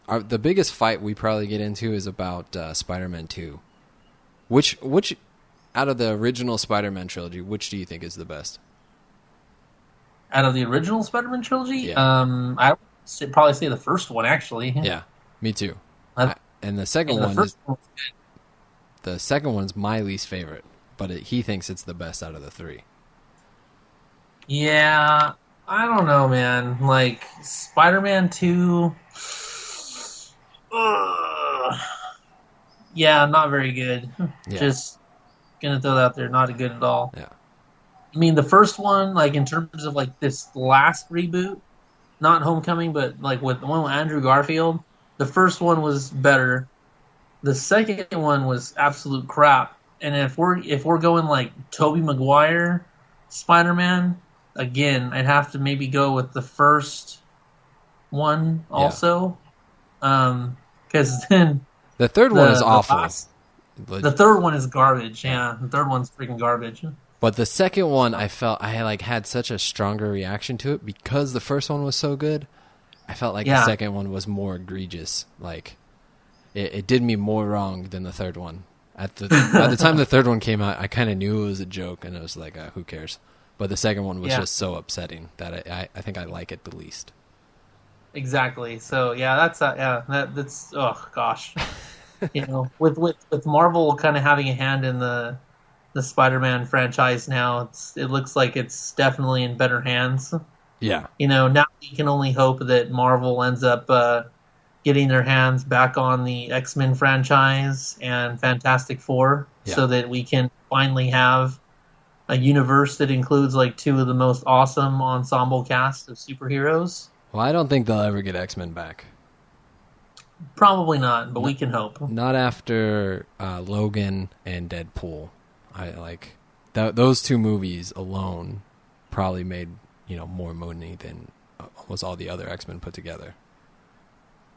the biggest fight we probably get into is about Spider-Man 2. Which out of the original Spider-Man trilogy, which do you think is the best? Out of the original Spider-Man trilogy, Yeah. I would probably say the first one, actually. Yeah, me too. I- And the second the one first is one, the second one's my least favorite, but he thinks it's the best out of the three. yeah, I don't know, man. Like, Spider-Man 2, yeah, not very good. Yeah. Just gonna throw that out there, not good at all. Yeah. I mean, the first one, like, in terms of, like, this last reboot, not Homecoming, but, like, with the one with Andrew Garfield, the first one was better. The second one was absolute crap. And if we're going, like, Tobey Maguire Spider-Man, again, I'd have to maybe go with the first one also. Because then... The third one is awful. The third one is garbage, yeah. The third one's freaking garbage. But the second one, I felt I had such a stronger reaction to it because the first one was so good. I felt like the second one was more egregious. Like it did me more wrong than the third one. By the time the third one came out, I kind of knew it was a joke, and it was like, who cares? But the second one was just so upsetting that I think I like it the least. Exactly. So yeah, that's oh gosh, with Marvel kind of having a hand in the Spider-Man franchise now, it looks like it's definitely in better hands. Yeah. Now we can only hope that Marvel ends up getting their hands back on the X-Men franchise and Fantastic Four, so that we can finally have a universe that includes like two of the most awesome ensemble cast of superheroes. Well, I don't think they'll ever get X-Men back. Probably not, but we can hope. Not after Logan and Deadpool. I like those two movies alone probably made more money than almost all the other X-Men put together.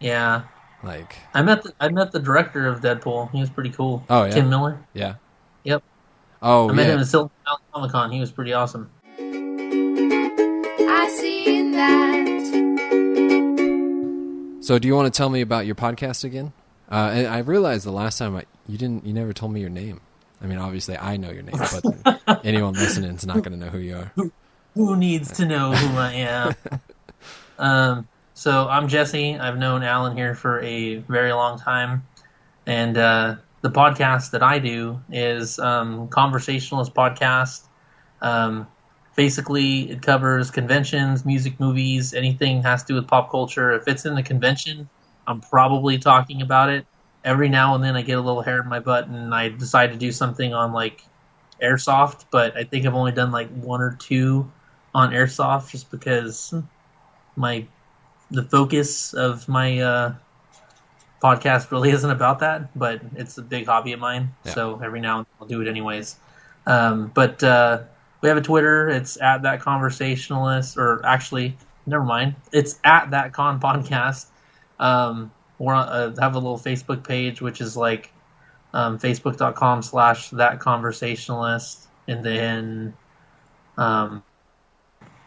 Yeah, like I met the director of Deadpool. He was pretty cool. Oh yeah, Tim Miller. Yeah. Yep. Oh, I met him at Silicon Valley Comic-Con. He was pretty awesome. I see that. So, do you want to tell me about your podcast again? And I realized the last time you never told me your name. I mean, obviously I know your name, but anyone listening is not going to know who you are. Who needs to know who I am? So I'm Jesse. I've known Alan here for a very long time, and the podcast that I do is CONversationalist podcast. Basically, it covers conventions, music, movies, anything has to do with pop culture. If it's in the convention, I'm probably talking about it. Every now and then I get a little hair in my butt and I decide to do something on like Airsoft, but I think I've only done like one or two on Airsoft just because the focus of my podcast really isn't about that, but it's a big hobby of mine. Yeah. So every now and then I'll do it anyways. But we have a Twitter. It's at that conversationalist, or actually, never mind. It's at that con podcast. We're have a little Facebook page, which is like facebook.com/thatconversationalist, and then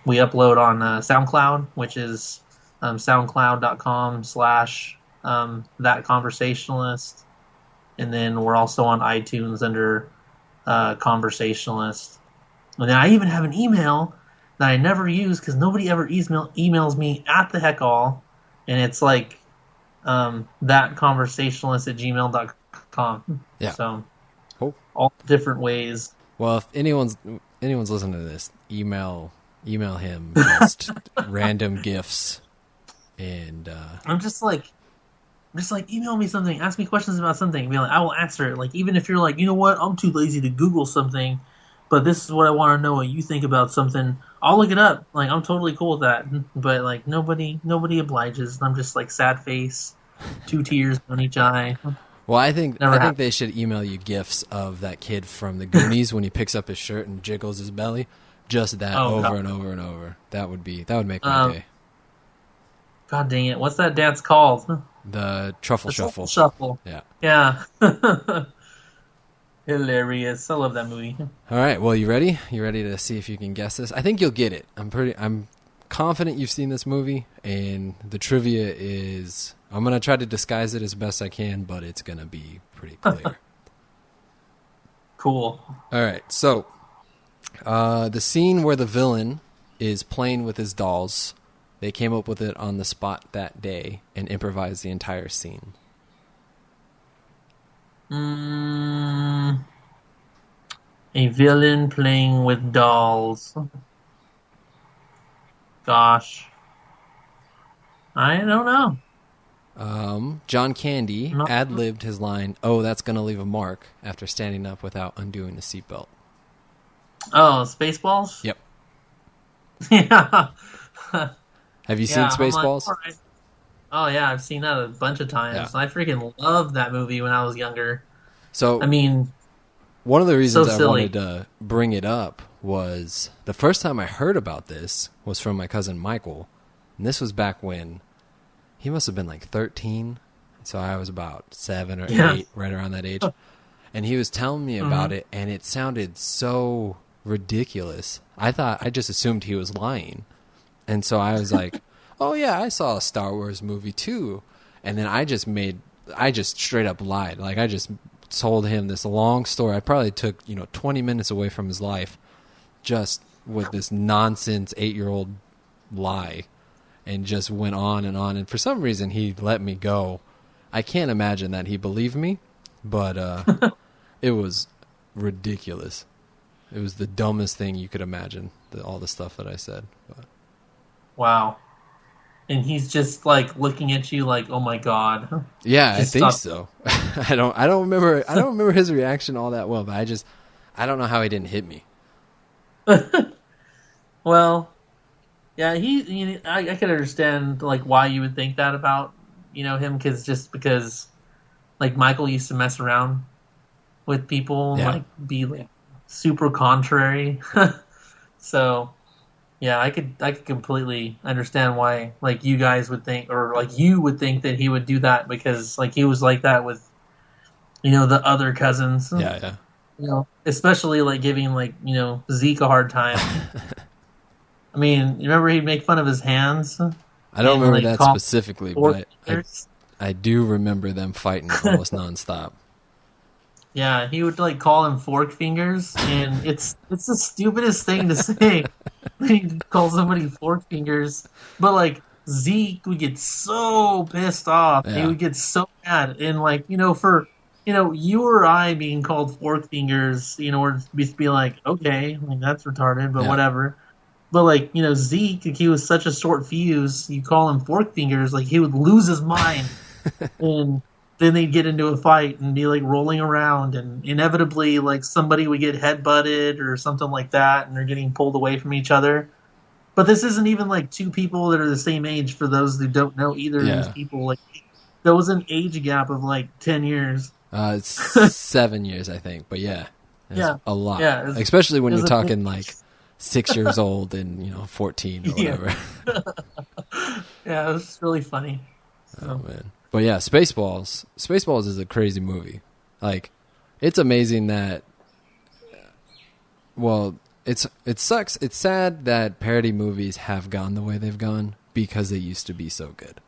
we upload on SoundCloud, which is soundcloud.com/thatconversationalist, and then we're also on iTunes under Conversationalist. And then I even have an email that I never use because nobody ever emails me at the heck all, and it's like thatconversationalist@gmail.com. Yeah. So all different ways. Well, if anyone's listening to this, email him just random gifts, and I'm just like email me something, ask me questions about something, be like, I will answer it. Like, even if you're like, you know what, I'm too lazy to Google something, but this is what I want to know what you think about something, I'll look it up. Like, I'm totally cool with that. But like nobody obliges. I'm just like sad face, 2 tears on each eye. Well, I think they should email you gifs of that kid from the Goonies when he picks up his shirt and jiggles his belly. Just that over and over and over. That would make my day. God dang it! What's that dance called? The Truffle Shuffle. Shuffle. Yeah. Yeah. Hilarious. I love that movie. All right. Well, you ready? You ready to see if you can guess this? I think you'll get it. I'm confident you've seen this movie, and the trivia is, I'm going to try to disguise it as best I can, but it's going to be pretty clear. Cool. All right, so the scene where the villain is playing with his dolls, they came up with it on the spot that day and improvised the entire scene. A villain playing with dolls. Gosh. I don't know. John Candy ad-libbed his line, "Oh, that's going to leave a mark," after standing up without undoing the seatbelt. Oh, Spaceballs? Yep. Yeah. Have you seen Spaceballs? Like, right. Oh, yeah, I've seen that a bunch of times. Yeah. I freaking loved that movie when I was younger. So, I mean, one of the reasons so I silly. wanted to bring it up was the first time I heard about this was from my cousin Michael. And this was back when he must have been like 13. So I was about 7 or 8, right around that age. And he was telling me about it, and it sounded so ridiculous. I just assumed he was lying. And so I was like, oh yeah, I saw a Star Wars movie too. And then I just straight up lied. Like, I just told him this long story. I probably took 20 minutes away from his life just with this nonsense 8-year-old lie, and just went on and on. And for some reason he let me go. I can't imagine that he believed me, but it was ridiculous. It was the dumbest thing you could imagine, all the stuff that I said. But. Wow. And he's just like looking at you like, "Oh my god." Yeah, I think so. I don't remember his reaction all that well, but I don't know how he didn't hit me. Well, yeah, I could understand like why you would think that about him, because like Michael used to mess around with people and like be like super contrary. So yeah, I could completely understand why like you guys would think, or like you would think that he would do that, because like he was like that with the other cousins. Yeah. Especially like giving like Zeke a hard time. I mean, you remember he'd make fun of his hands? I don't remember like, that specifically, but fingers? I do remember them fighting almost nonstop. Yeah, he would like call him fork fingers, and it's the stupidest thing to say. He call somebody fork fingers, but like Zeke would get so pissed off. Yeah. He would get so mad, and like for you or I being called fork fingers, or just be like, okay, like that's retarded, but whatever. But like Zeke, he was such a short fuse. You call him fork fingers, like he would lose his mind, and then they'd get into a fight and be like rolling around, and inevitably like somebody would get headbutted or something like that, and they're getting pulled away from each other. But this isn't even like two people that are the same age. For those who don't know either of these people, like there was an age gap of like 10 years. It's 7 years, I think, but yeah, a lot. Yeah, especially when you're talking like 6 years old and 14 or whatever. Yeah, it was really funny. So. Oh man, but yeah, Spaceballs. Spaceballs is a crazy movie. Like, it's amazing that. Well, it sucks. It's sad that parody movies have gone the way they've gone because they used to be so good.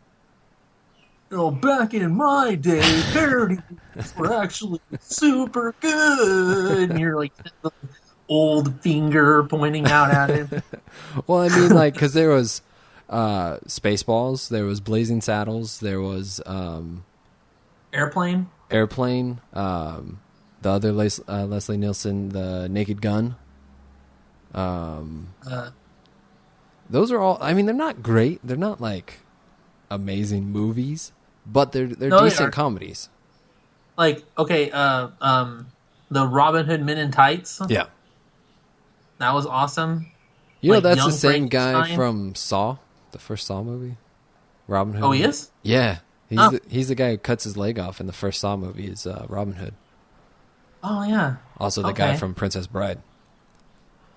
Back in my day, parody movies were actually super good. And you're like the old finger pointing out at him. Well, I mean, like, because there was Spaceballs, there was Blazing Saddles, there was Airplane. The other Leslie Nielsen, The Naked Gun. Those are all. I mean, they're not great. They're not like amazing movies, but they're decent comedies. Like, okay, the Robin Hood Men in Tights. Yeah, that was awesome. That's the same guy from Saw, the first Saw movie. Robin Hood. Oh, he is? Yeah, he's the guy who cuts his leg off in the first Saw movie. Is Robin Hood. Oh yeah. Also the guy from Princess Bride.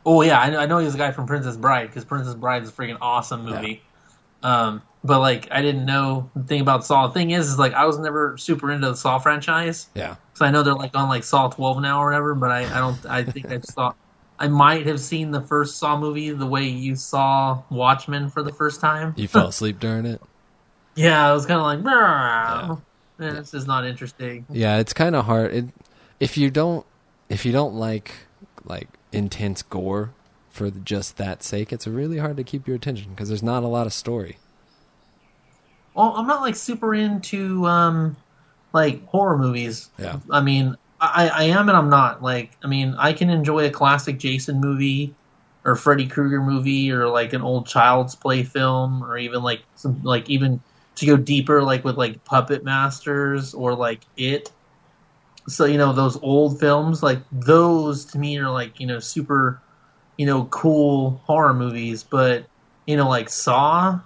Oh yeah, I know he's the guy from Princess Bride, because Princess Bride is a freaking awesome movie. Yeah. But like I didn't know the thing about Saw. The thing is like I was never super into the Saw franchise. Yeah. So I know they're like on like Saw 12 now or whatever, but I think I saw I might have seen the first Saw movie the way you saw Watchmen for the first time. You fell asleep during it? Yeah, I was kind of like, Yeah. this is not interesting. Yeah, it's kind of hard. If you don't like intense gore for just that sake, it's really hard to keep your attention because there's not a lot of story. Well, I'm not like super into like horror movies. Yeah. I mean, I am and I'm not. Like, I mean, I can enjoy a classic Jason movie or Freddy Krueger movie or like an old Child's Play film or even like some like even to go deeper like with like Puppet Masters or like It. So, you know, those old films, like those to me are like, you know, super, you know, cool horror movies, but you know, like Saw,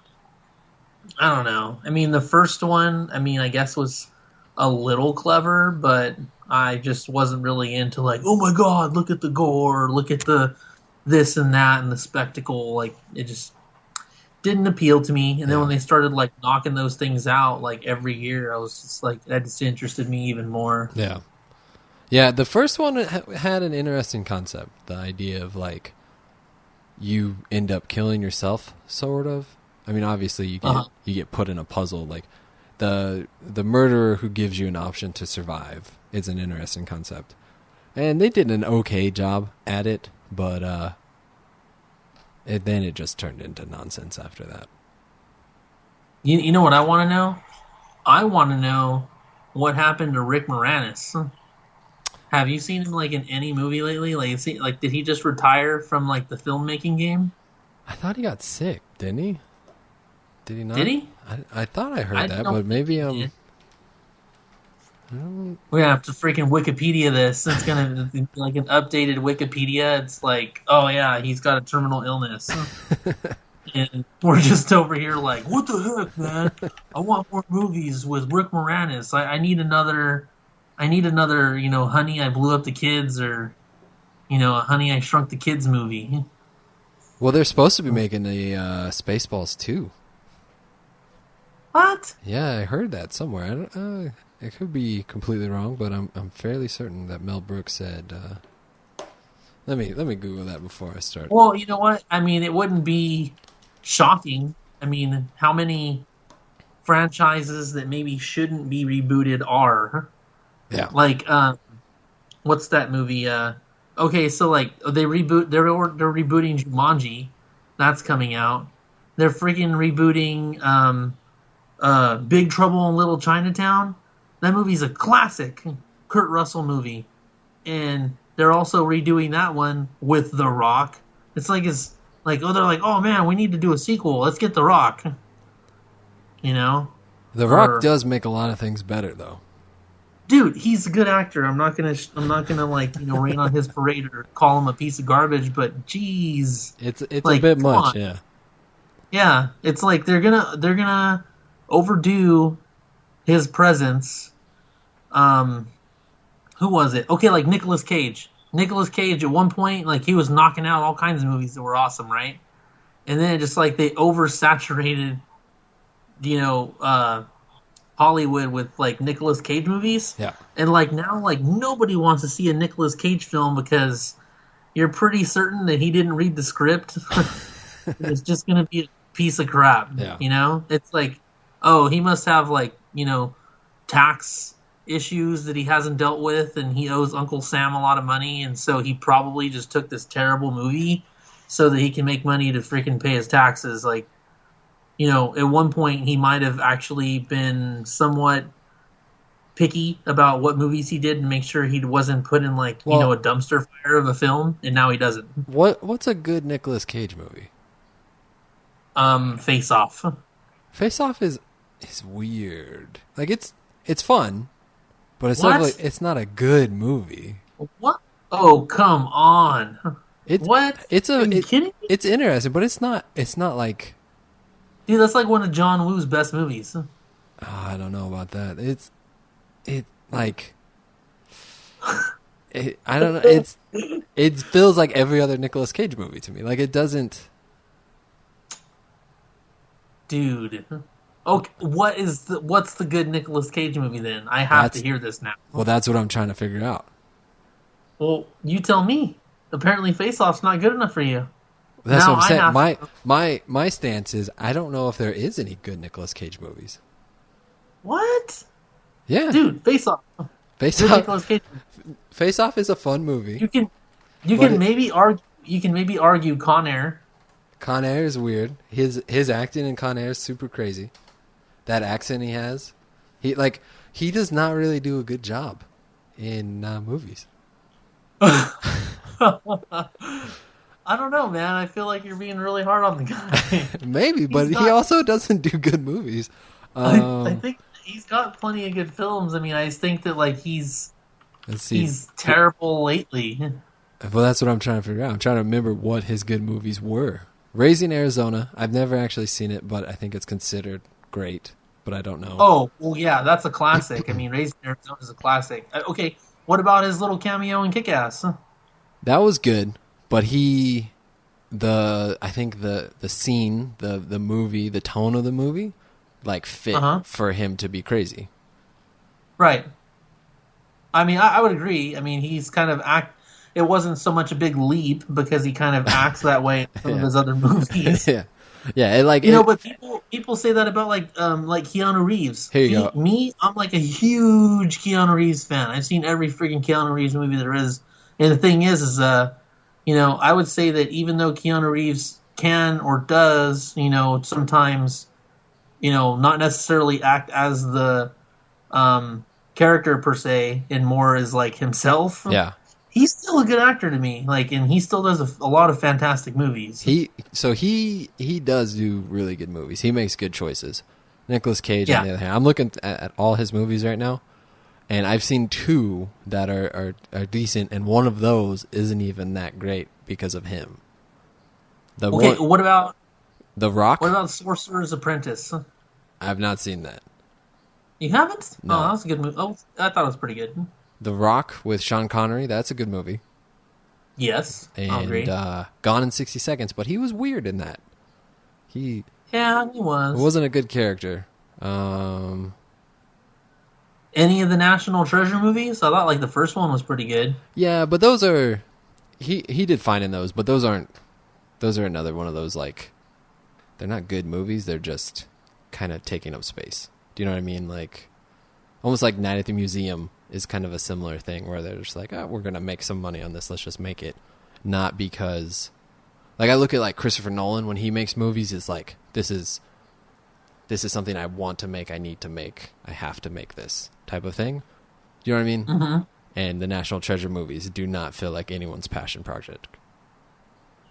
I don't know. I mean, the first one, I mean, I guess was a little clever, but I just wasn't really into like, oh my god, look at the gore, look at the this and that and the spectacle. Like, it just didn't appeal to me. And then when they started like knocking those things out like every year, I was just like, that just interested me even more. Yeah. Yeah, the first one had an interesting concept. The idea of like you end up killing yourself, sort of. I mean, obviously you get put in a puzzle. Like the murderer who gives you an option to survive is an interesting concept, and they did an okay job at it. But then it just turned into nonsense after that. You know what I want to know? I want to know what happened to Rick Moranis. Have you seen him like in any movie lately? Like, did he just retire from like the filmmaking game? I thought he got sick, didn't he? Did he not? Did he? I thought I heard that, but maybe we have to freaking Wikipedia this. It's gonna be like an updated Wikipedia. It's like, oh yeah, he's got a terminal illness, and we're just over here like, what the heck, man? I want more movies with Rick Moranis. I need another. You know, Honey, I Blew Up the Kids, or you know, Honey, I Shrunk the Kids movie. Well, they're supposed to be making a Spaceballs 2. What? Yeah, I heard that somewhere. I don't. It could be completely wrong, but I'm fairly certain that Mel Brooks said. Let me Google that before I start. Well, you know what? I mean, it wouldn't be shocking. I mean, how many franchises that maybe shouldn't be rebooted are? Yeah. Like, what's that movie? Okay, so like they're rebooting Jumanji, that's coming out. They're freaking rebooting Big Trouble in Little Chinatown. That movie's a classic Kurt Russell movie, and they're also redoing that one with The Rock. It's like they're like, oh man, we need to do a sequel. Let's get The Rock. You know, The Rock does make a lot of things better, though. Dude, he's a good actor. I'm not gonna like, you know, rain on his parade or call him a piece of garbage. But geez, it's like, a bit much, on. yeah. Yeah, it's like they're gonna overdo his presence. Who was it? Okay, like Nicolas Cage. Nicolas Cage at one point, like he was knocking out all kinds of movies that were awesome, right? And then just like they oversaturated, you know, Hollywood with like Nicolas Cage movies. Yeah. And like now like nobody wants to see a Nicolas Cage film because you're pretty certain that he didn't read the script. It's just going to be a piece of crap. Yeah. You know? It's like, oh, he must have like, you know, tax issues that he hasn't dealt with and he owes Uncle Sam a lot of money and so he probably just took this terrible movie so that he can make money to freaking pay his taxes. Like, you know, at one point he might have actually been somewhat picky about what movies he did and make sure he wasn't put in like, you know, a dumpster fire of a film, and now he doesn't. What's a good Nicolas Cage movie? Face Off. Face Off is weird. Like it's fun, but it's not a good movie. What? Oh, come on. What? Are you kidding me? It's interesting, but it's not like. Dude, that's like one of John Woo's best movies. Oh, I don't know about that. I don't know. It feels like every other Nicolas Cage movie to me. Like it doesn't. Dude, okay. What's the good Nicolas Cage movie then? I have to hear this now. Well, that's what I'm trying to figure out. Well, you tell me. apparently Face Off's not good enough for you. That's Now what I'm saying. I My stance is I don't know if there is any good Nicolas Cage movies. What? Yeah, Dude, Face Off. Face Good Off. Nicolas Cage. Face Off is a fun movie. You can maybe argue Con Air. Con Air is weird. His acting in Con Air is super crazy. That accent he has, he does not really do a good job in movies. I don't know, man. I feel like you're being really hard on the guy. Maybe, but he also doesn't do good movies. I think he's got plenty of good films. I mean, I just think that he's terrible lately. Well, that's what I'm trying to figure out. I'm trying to remember what his good movies were. Raising Arizona. I've never actually seen it, but I think it's considered great. But I don't know. Oh, well, yeah, that's a classic. I mean, Raising Arizona is a classic. Okay, what about his little cameo in Kick-Ass? That was good, but I think the scene, the movie, the tone of the movie, fit for him to be crazy. Right. I mean, I would agree. I mean, he's kind of it wasn't so much a big leap because he kind of acts that way in some of his other movies. Yeah. But people say that about like Keanu Reeves. Here you go. Me, I'm like a huge Keanu Reeves fan. I've seen every freaking Keanu Reeves movie there is. And the thing is I would say that even though Keanu Reeves can or does, sometimes, not necessarily act as the character per se, and more as like himself. Yeah. He's still a good actor to me, and he still does a lot of fantastic movies. He does do really good movies. He makes good choices. Nicolas Cage, on the other hand, I'm looking at all his movies right now, and I've seen 2 that are decent, and one of those isn't even that great because of him. What about The Rock? What about Sorcerer's Apprentice? I've not seen that. You haven't? No. Oh, that's a good movie. Oh, I thought it was pretty good. The Rock with Sean Connery, that's a good movie. Yes, I'll agree. And Gone in 60 Seconds, but he was weird in that. He was. It wasn't a good character. Any of the National Treasure movies? I thought the first one was pretty good. Yeah, but those are he did fine in those, but those are another one of those they're not good movies, they're just kind of taking up space. Do you know what I mean? Almost like Night at the Museum is kind of a similar thing where they're just we're going to make some money on this. Let's just make it. Not because... I look at Christopher Nolan when he makes movies, it's this is something I want to make, I need to make, I have to make this type of thing. Do you know what I mean? Mm-hmm. And the National Treasure movies do not feel like anyone's passion project.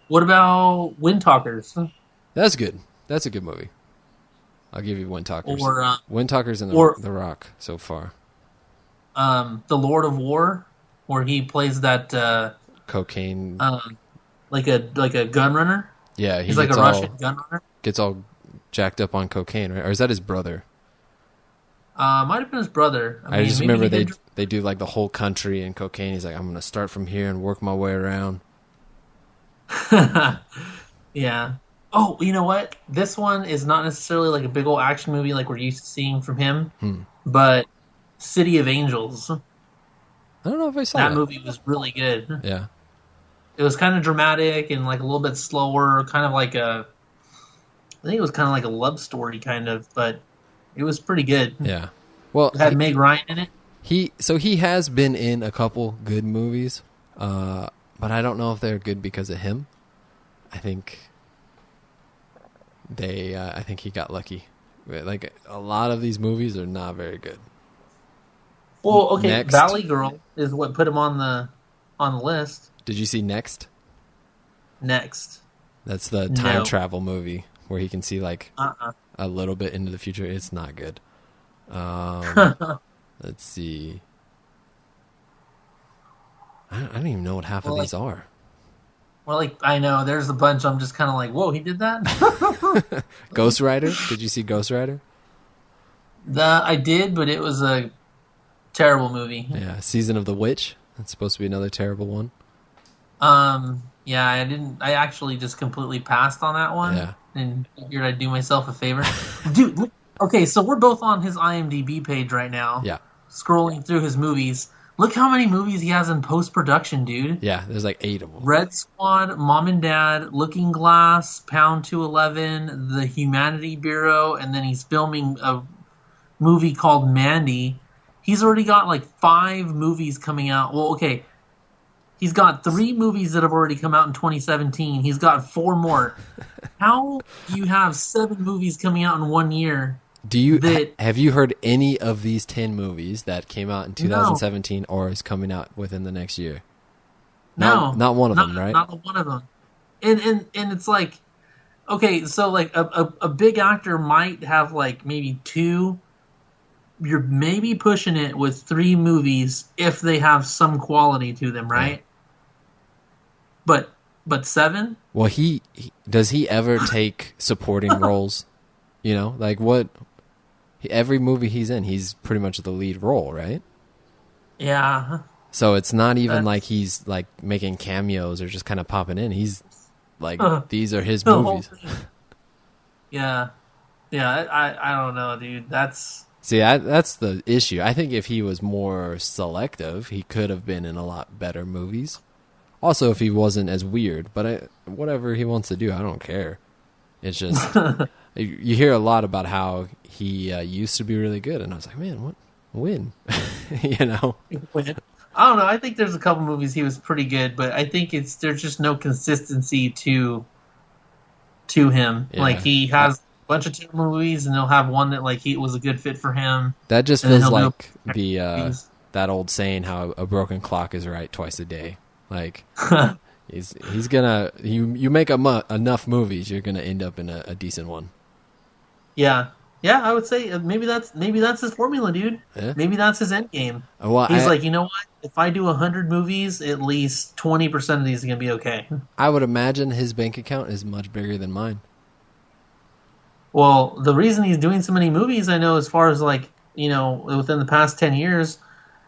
What about Wind Talkers? That's good. That's a good movie. I'll give you Wind Talkers. Or Wind Talkers and the Rock so far. The Lord of War, where he plays that cocaine, like a gun runner. Yeah, he's like a Russian gun runner. Gets all jacked up on cocaine, right? Or is that his brother? Might have been his brother. I just remember they do the whole country in cocaine. He's like, I'm gonna start from here and work my way around. Yeah. Oh, you know what? This one is not necessarily a big old action movie like we're used to seeing from him, but City of Angels. I don't know if I saw that movie was really good. Yeah. It was kind of dramatic and a little bit slower, kind of I think it was kind of like a love story kind of, but it was pretty good. Yeah. Well, it had Meg Ryan in it. He has been in a couple good movies, but I don't know if they're good because of him. I think he got lucky. A lot of these movies are not very good. Well, okay, Next. Valley Girl is what put him on the list. Did you see Next? Next. That's the time travel movie where he can see a little bit into the future. It's not good. Let's see. I don't even know what half of these are. Well, I know there's a bunch. I'm just kind of whoa, he did that. Ghost Rider. Did you see Ghost Rider? I did, but it was a terrible movie. Yeah, Season of the Witch. That's supposed to be another terrible one. Yeah, I didn't. I actually just completely passed on that one. Yeah. And figured I'd do myself a favor. Dude, okay, so we're both on his IMDb page right now. Yeah. Scrolling through his movies. Look how many movies he has in post-production, dude. Yeah, there's like 8 of them. Red Squad, Mom and Dad, Looking Glass, Pound 211, The Humanity Bureau, and then he's filming a movie called Mandy. He's already got like 5 movies coming out. Well, okay. He's got 3 movies that have already come out in 2017. He's got 4 more. How do you have 7 movies coming out in 1 year? Have you heard any of these 10 movies that came out in 2017 or is coming out within the next year? Not one of them, right? Not one of them. And it's like, okay, so like a big actor might have like maybe 2. You're maybe pushing it with 3 movies if they have some quality to them, right? Yeah. But 7? Well, does he ever take supporting roles? You know, like what? Every movie he's in, he's pretty much the lead role, right? Yeah. So it's not even like he's like making cameos or just kind of popping in. He's like, these are his movies. Yeah. I don't know, dude. That's the issue. I think if he was more selective, he could have been in a lot better movies. Also, if he wasn't as weird, but whatever he wants to do, I don't care. It's just you hear a lot about how he used to be really good, and I was like, man, what win? You know? I don't know. I think there's a couple movies he was pretty good, but I think there's just no consistency to him. Yeah. Like he has a bunch of terrible movies, and they'll have one that like he was a good fit for him. That just feels like that old saying, how a broken clock is right twice a day. Like he's gonna you make enough movies, you're gonna end up in a decent one. Yeah, I would say maybe that's his formula, dude. Yeah. Maybe that's his end game. Well, he's like, you know what? If I do 100 movies, at least 20% of these are gonna be okay. I would imagine his bank account is much bigger than mine. Well, the reason he's doing so many movies, I know, as far as like, you know, within the past 10 years,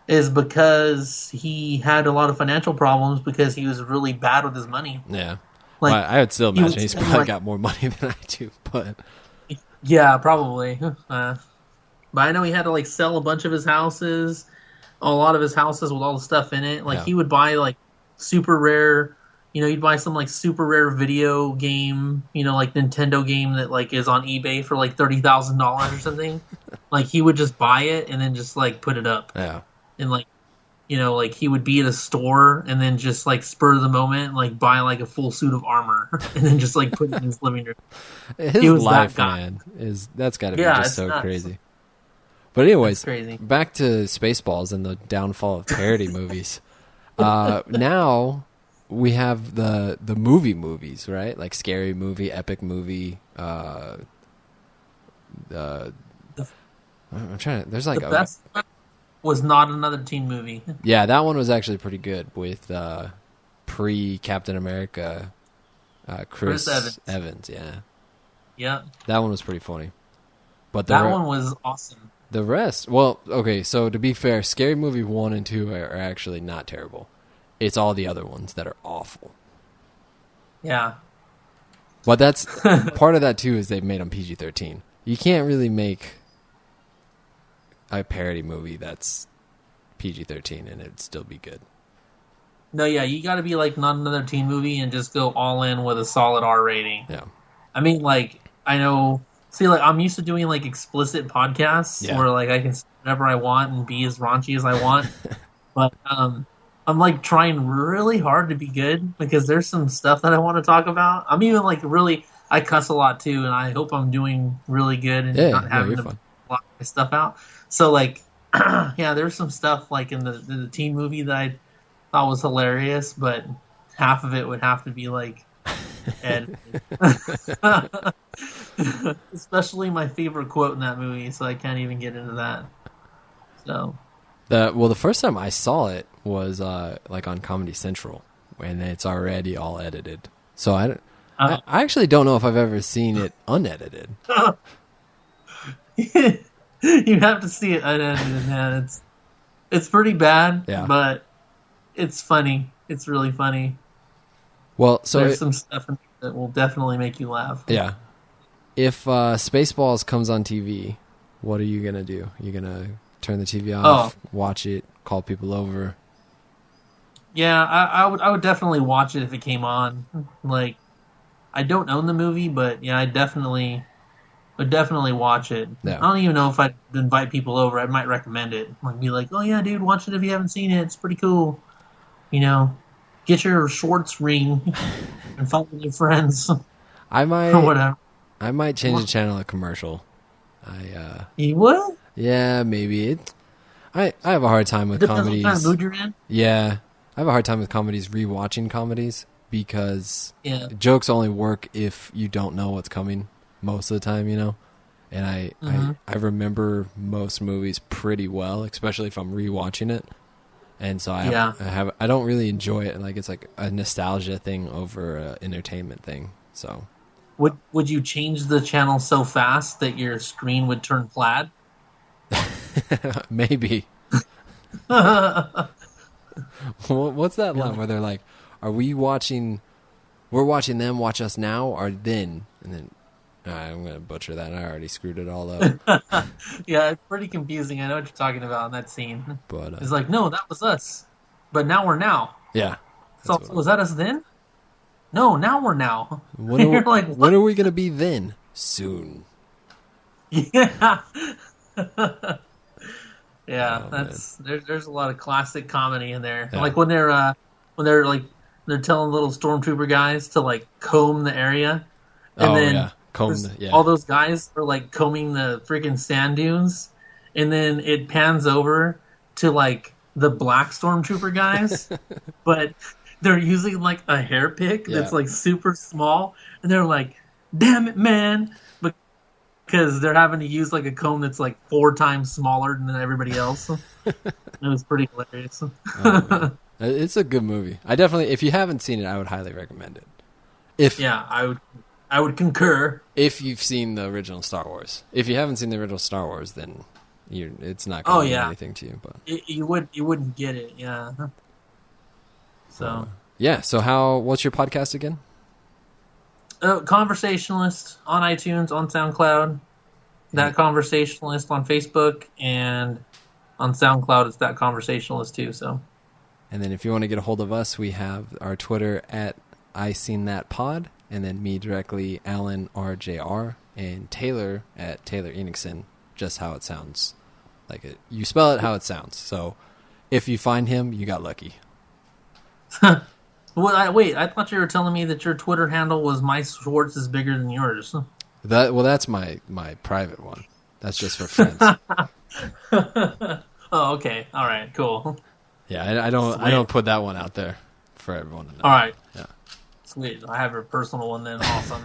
is because he had a lot of financial problems because he was really bad with his money. Yeah. Like, well, I would still imagine he's probably got more money than I do, but... Yeah, probably. But I know he had to like sell a bunch of his houses, a lot of his houses with all the stuff in it. Like he would buy like super rare, you know, he'd buy some like super rare video game, you know, like Nintendo game that like is on eBay for like $30,000 or something. Like he would just buy it and then just like put it up. Yeah. And like, you know, like he would be at a store and then just like spur of the moment, like buy like a full suit of armor and then just like put it in his living room. His life, man, that's got to be just so nuts. Crazy. But anyways, back to Spaceballs and the downfall of parody movies. Now we have the movies, right? Like Scary Movie, Epic Movie. I'm trying to. There's like the best was Not Another Teen Movie. Yeah, that one was actually pretty good with pre-Captain America Chris Evans. Yeah. That one was pretty funny. But that one was awesome. The rest, well, okay, so to be fair, Scary Movie 1 and 2 are actually not terrible. It's all the other ones that are awful. Yeah. But that's part of that too, is they've made them PG-13. You can't really make a parody movie that's PG-13 and it'd still be good. No, yeah, you got to be like Not Another Teen Movie and just go all in with a solid R rating. Yeah. I mean, like, I know, see, like, I'm used to doing like explicit podcasts where like I can say whatever I want and be as raunchy as I want. But I'm like trying really hard to be good because there's some stuff that I want to talk about. I'm even like really, I cuss a lot too, and I hope I'm doing really good and not having to block my stuff out. So like, yeah, there's some stuff like in the teen movie that I thought was hilarious, but half of it would have to be like edited. Especially my favorite quote in that movie, so I can't even get into that. So the first time I saw it was like on Comedy Central, and it's already all edited. So I actually don't know if I've ever seen it unedited. You have to see it unedited, man. It's pretty bad, but it's funny. It's really funny. Well, so there's some stuff in that will definitely make you laugh. Yeah. If Spaceballs comes on TV, what are you gonna do? You gonna turn the TV off, watch it, call people over. Yeah, I would definitely watch it if it came on. Like, I don't own the movie, but yeah, I would definitely watch it. Yeah. I don't even know if I'd invite people over. I might recommend it. Like, be like, oh yeah, dude, watch it if you haven't seen it. It's pretty cool. You know, get your Schwartz ring and follow your friends. I might, or whatever. I might change the channel to commercial. You would? Yeah, maybe. I have a hard time with comedies. Depends what kind of mood you're in. Yeah, I have a hard time with comedies, rewatching comedies, because Yeah. jokes only work if you don't know what's coming most of the time, you know? And I remember most movies pretty well, especially if I'm rewatching it. And so I don't really enjoy it. Like, it's like a nostalgia thing over an entertainment thing. So would you change the channel so fast that your screen would turn plaid? maybe. What's that line where they're like, we're watching them watch us now or then? And then I'm going to butcher that. I already screwed it all up. Yeah, it's pretty confusing. I know what you're talking about in that scene. But it's like, no, that was us. But now we're now. Yeah. So was that us then? No, now we're now. When are we going to be then? Soon. Yeah. Yeah, Oh, there's a lot of classic comedy in there. Yeah. Like when they're telling little stormtrooper guys to like comb the area, and then all those guys are like combing the freaking sand dunes, and then it pans over to like the black stormtrooper guys, but they're using like a hair pick that's like super small, and they're like, "Damn it, man!" Because they're having to use like a comb that's like 4 times smaller than everybody else. It was pretty hilarious. It's a good movie. I definitely, if you haven't seen it, I would highly recommend it. I would concur. If you've seen the original Star Wars. If you haven't seen the original Star Wars, then it's not going to mean anything to you. But you wouldn't get it. Yeah. So what's your podcast again? Conversationalist on iTunes, on SoundCloud. That Conversationalist on Facebook, and on SoundCloud it's That Conversationalist too. So. And then if you want to get a hold of us, we have our Twitter at ISeenThatPod, and then me directly, Alan RJR, and Taylor at Taylor Enixon, just how it sounds. Like it, you spell it how it sounds. So if you find him, you got lucky. Well, I thought you were telling me that your Twitter handle was My Schwartz is bigger than yours. That's my private one. That's just for friends. Oh, okay. All right. Cool. Yeah, I don't put that one out there for everyone to know. All right. Yeah. Sweet. I have your personal one then. Awesome.